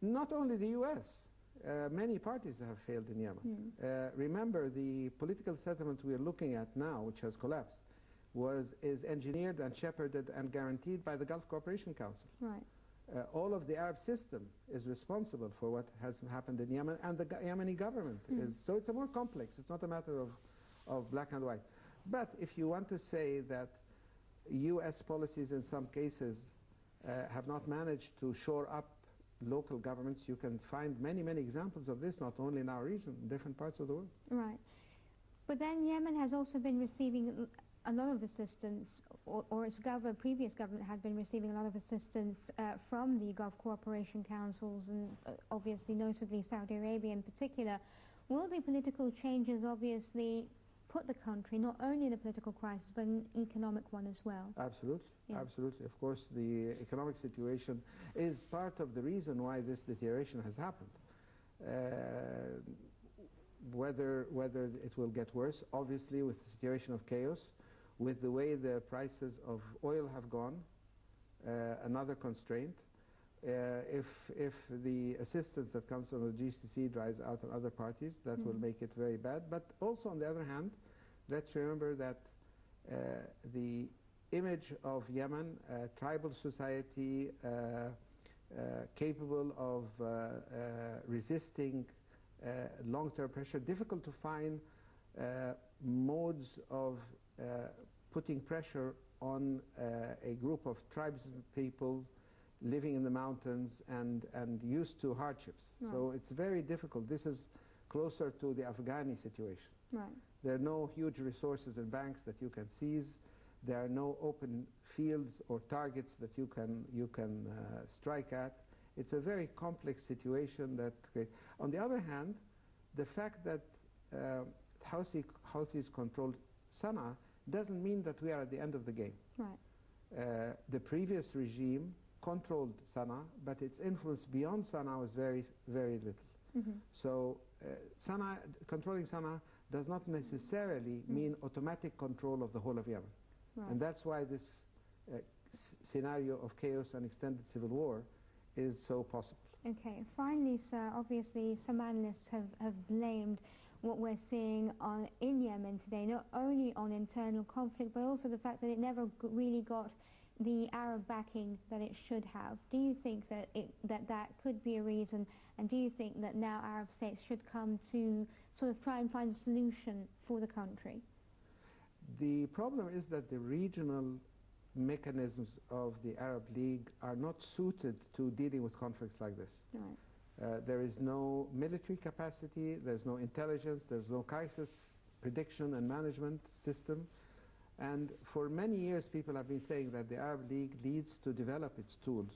Not only the U.S. Many parties have failed in Yemen. Remember, the political settlement we are looking at now, which has collapsed, is engineered and shepherded and guaranteed by the Gulf Cooperation Council. Right. All of the Arab system is responsible for what has happened in Yemen, and the Yemeni government is. So it's a more complex. It's not a matter of black and white. But if you want to say that U.S. policies in some cases have not managed to shore up local governments, you can find many, many examples of this, not only in our region, in different parts of the world. Right. But then Yemen has also been receiving a lot of assistance, or its previous government had been receiving a lot of assistance from the Gulf Cooperation Councils, and obviously notably Saudi Arabia in particular. Will the political changes obviously put the country not only in a political crisis but an economic one as well? Absolutely, yeah. Absolutely. Of course, the economic situation is part of the reason why this deterioration has happened. Whether it will get worse, obviously, with the situation of chaos, with the way the prices of oil have gone, another constraint. If the assistance that comes from the GCC dries out on other parties, that will make it very bad. But also, on the other hand, let's remember that the image of Yemen, a tribal society capable of resisting long-term pressure, difficult to find modes of putting pressure on a group of tribes people living in the mountains and used to hardships. Right. So it's very difficult. This is closer to the Afghani situation. Right. There are no huge resources in banks that you can seize. There are no open fields or targets that you can strike at. It's a very complex situation that creates. On the other hand, the fact that Houthis controlled Sana'a doesn't mean that we are at the end of the game. Right. The previous regime controlled Sana'a, but its influence beyond Sana'a was very, very little. So controlling Sana'a does not necessarily mean automatic control of the whole of Yemen. Right. And that's why this scenario of chaos and extended civil war is so possible. Okay, finally, sir, obviously some analysts have blamed what we're seeing in Yemen today, not only on internal conflict, but also the fact that it never really got the Arab backing that it should have. Do you think that that could be a reason, and do you think that now Arab states should come to sort of try and find a solution for the country? The problem is that the regional mechanisms of the Arab League are not suited to dealing with conflicts like this. Right. There is no military capacity, there's no intelligence, there's no crisis prediction and management system. And for many years people have been saying that the Arab League needs to develop its tools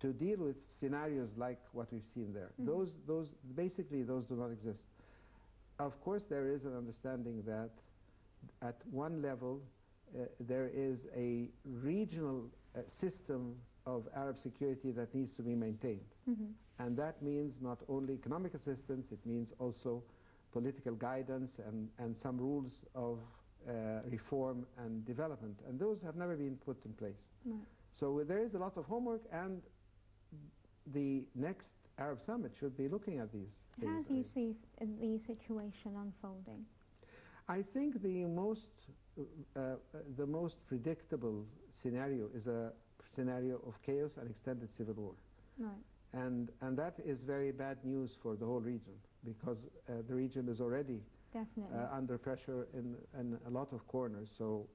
to deal with scenarios like what we've seen there. Basically those do not exist. Of course there is an understanding that at one level there is a regional system of Arab security that needs to be maintained. And that means not only economic assistance, it means also political guidance and some rules of reform and development. And those have never been put in place. Right. So there is a lot of homework, and the next Arab Summit should be looking at these things. How do you see the situation unfolding? I think the most predictable scenario is a scenario of chaos and extended civil war. Right. And that is very bad news for the whole region, because the region is already under pressure in a lot of corners. So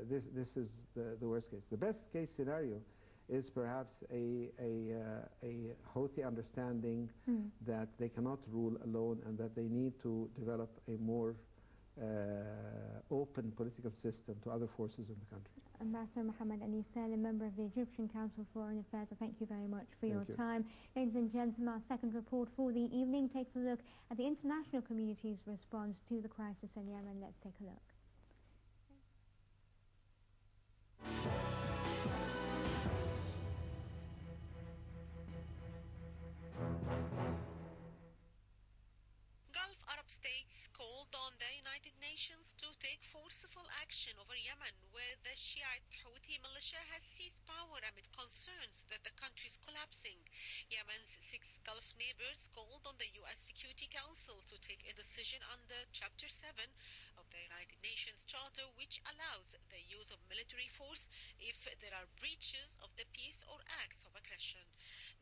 this is the worst case. The best case scenario is perhaps a Houthi understanding that they cannot rule alone and that they need to develop a more open political system to other forces in the country. Ambassador Mohamed Salim, member of the Egyptian Council for Foreign Affairs, I thank you very much for your time. Ladies and gentlemen, our second report for the evening takes a look at the international community's response to the crisis in Yemen. Let's take a look. Gulf Arab Arab states called on the United Nations to take forceful action over Yemen, where the Shiite Houthi militia has seized power amid concerns that the country is collapsing. Yemen's 6 Gulf neighbors called on the U.S. Security Council to take a decision under Chapter 7 of the United Nations Charter, which allows the use of military force if there are breaches of the peace or acts of aggression.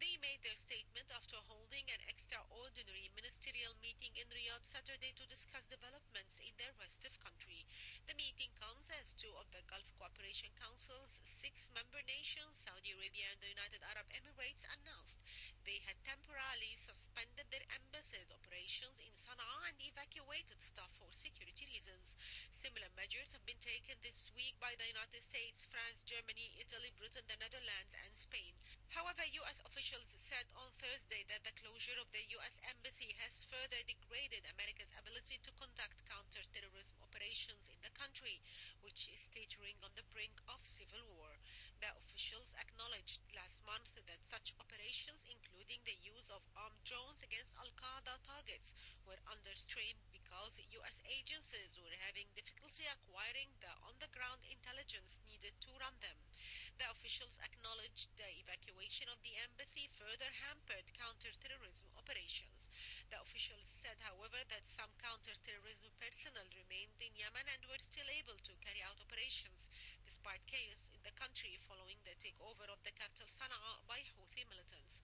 They made their statement after holding an extraordinary ministerial meeting in Riyadh Saturday to discuss developments in their restive country. The meeting comes as 2 of the Gulf Cooperation Council's 6 member nations, Saudi Arabia and the United Arab Emirates, announced they had temporarily suspended their embassies' operations in Sana'a and evacuated staff for security reasons. Similar measures have been taken this week by the United States, France, Germany, Italy, Britain, the Netherlands and Spain. However, U.S. officials said on Thursday that the closure of the U.S. embassy has further degraded America's ability to conduct counter-terrorism operations in the country, which is teetering on the brink of civil war. The officials acknowledged last month that such operations, including the use of armed drones against Al-Qaeda targets, were under strain because U.S. agencies were having difficulty acquiring the on-the-ground intelligence needed to run them. The officials acknowledged the evacuation of the embassy further hampered counter-terrorism operations. The officials said, however, that some counter-terrorism personnel remained in Yemen and were still able to carry out operations despite chaos in the country following the takeover of the capital Sana'a by Houthi militants.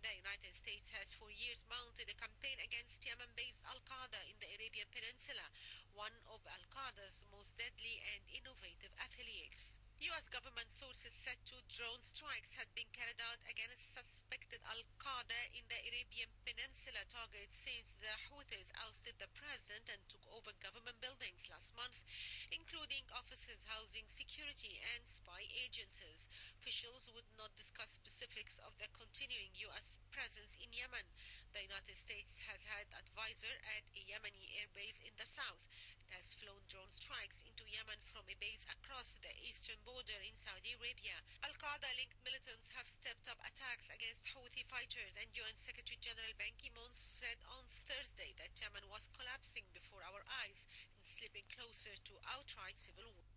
The United States has for years mounted a campaign against Yemen-based Al-Qaeda in the Arabian Peninsula, one of Al-Qaeda's most deadly and innovative affiliates. U.S. government sources said 2 drone strikes had been carried out against suspected Al-Qaeda in the Arabian Peninsula targets since the Houthis ousted the president and took over government buildings last month, including offices housing security and spy agencies. Officials would not discuss specifics of the continuing U.S. presence in Yemen. The United States has had advisor at a Yemeni airbase in the south. It has flown drone strikes into Yemen from a base across the eastern border in Saudi Arabia. Al-Qaeda-linked militants have stepped up attacks against Houthi fighters, and UN Secretary General Ban Ki-moon said on Thursday that Yemen was collapsing before our eyes and slipping closer to outright civil war.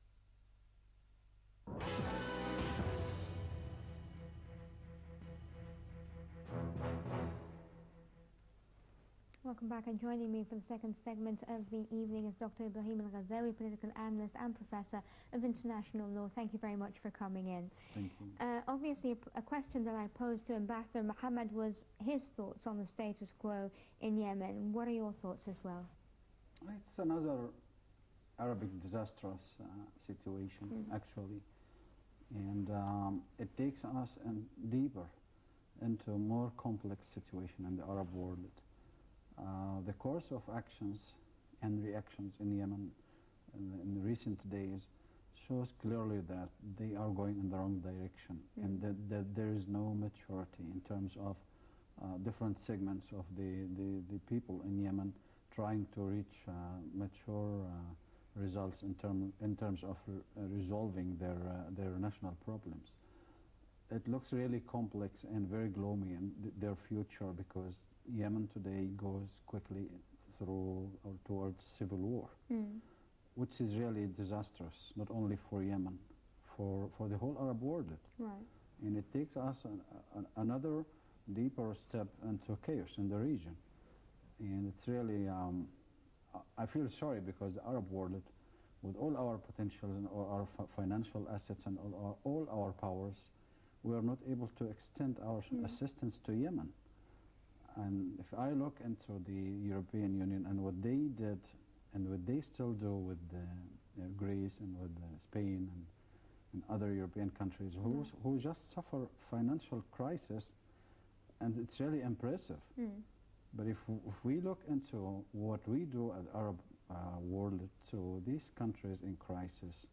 Welcome back, and joining me for the second segment of the evening is Dr. Ibrahim Al-Ghazawi, political analyst and professor of international law. Thank you very much for coming in. Thank you. Obviously, a question that I posed to Ambassador Mohamed was his thoughts on the status quo in Yemen. What are your thoughts as well? It's another Arabic disastrous situation, actually. And it takes us deeper into a more complex situation in the Arab world. The course of actions and reactions in Yemen in the recent days shows clearly that they are going in the wrong direction, and that there is no maturity in terms of different segments of the people in Yemen trying to reach mature results in terms of resolving their national problems. It looks really complex and very gloomy in their future, because Yemen today goes quickly through or towards civil war, which is really disastrous, not only for Yemen, for the whole Arab world. Right. And it takes us another deeper step into chaos in the region. And it's really, I feel sorry, because the Arab world, with all our potentials and all our financial assets and all our powers, we are not able to extend our assistance to Yemen. And if I look into the European Union and what they did and what they still do with Greece and with Spain and other European countries who just suffer financial crisis, and it's really impressive. But if we look into what we do at Arab world to these countries in crisis,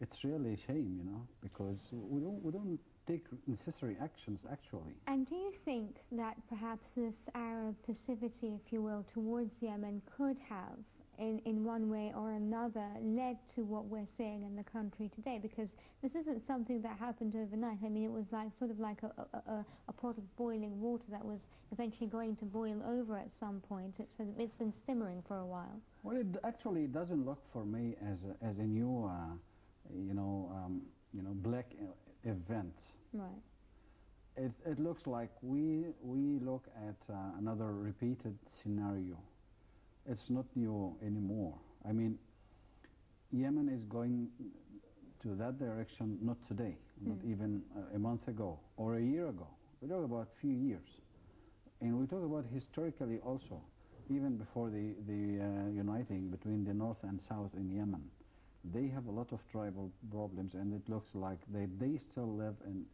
it's really a shame, you know, because we don't take necessary actions, actually. And do you think that perhaps this Arab passivity, if you will, towards Yemen could have in one way or another led to what we're seeing in the country today? Because this isn't something that happened overnight. I mean, it was like sort of like a pot of boiling water that was eventually going to boil over at some point. It's been simmering for a while. Well, it actually doesn't look for me as a new, black event. Right. It looks like we look at another repeated scenario. It's not new anymore. I mean, Yemen is going to that direction not today, not even a month ago or a year ago. We talk about a few years. And we talk about historically also, even before the uniting between the north and south in Yemen. They have a lot of tribal problems, and it looks like they still live in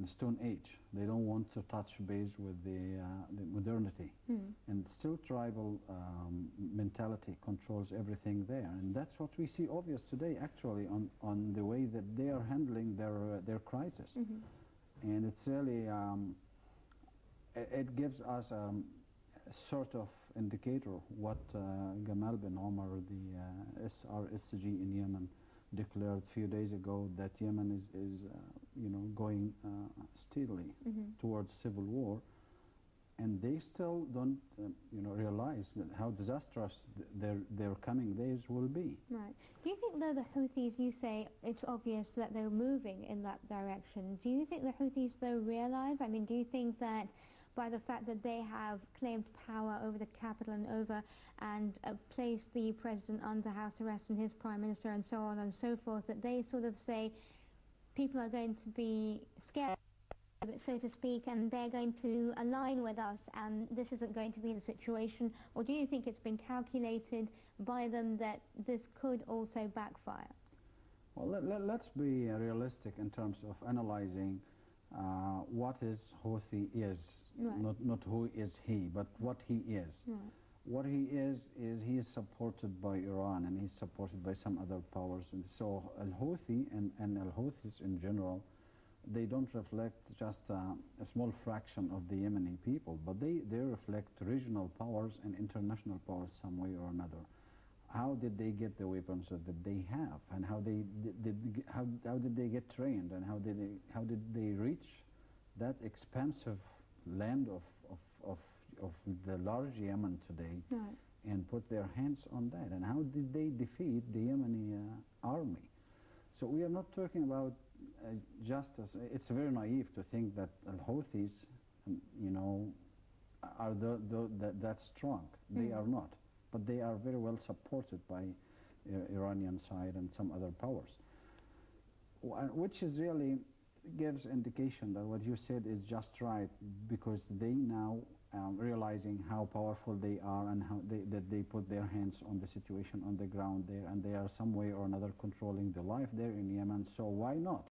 Stone Age. They don't want to touch base with the modernity. And still tribal mentality controls everything there. And that's what we see obvious today, actually, on the way that they are handling their crisis. And it's really, it gives us a sort of indicator what Gamal bin Omar, the SRSG in Yemen, declared a few days ago, that Yemen is going steadily towards civil war, and they still don't realize that how disastrous their coming days will be. Right. Do you think, though, the Houthis, you say it's obvious that they're moving in that direction? Do you think the Houthis, though, realize? I mean, do you think that by the fact that they have claimed power over the capital and placed the president under house arrest and his prime minister and so on and so forth, that they sort of say people are going to be scared, so to speak, and they're going to align with us, and this isn't going to be the situation? Or do you think it's been calculated by them that this could also backfire? Well, let's be realistic in terms of analyzing what is Houthi is, right. not who is he, but what he is. Right. What he is he is supported by Iran, and he's supported by some other powers. And so Al-Houthi and Al-Houthis in general, they don't reflect just a small fraction of the Yemeni people, but they reflect regional powers and international powers some way or another. How did they get the weapons that they have, and how did they get trained, and how did they reach that expansive land of the large Yemen today, right. and put their hands on that, and how did they defeat the Yemeni army? So we are not talking about justice. It's very naive to think that Al-Houthis, are that strong. They are not. But they are very well supported by Iranian side and some other powers, which is really gives indication that what you said is just right, because they now realizing how powerful they are, and how that they put their hands on the situation on the ground there, and they are some way or another controlling the life there in Yemen. So why not?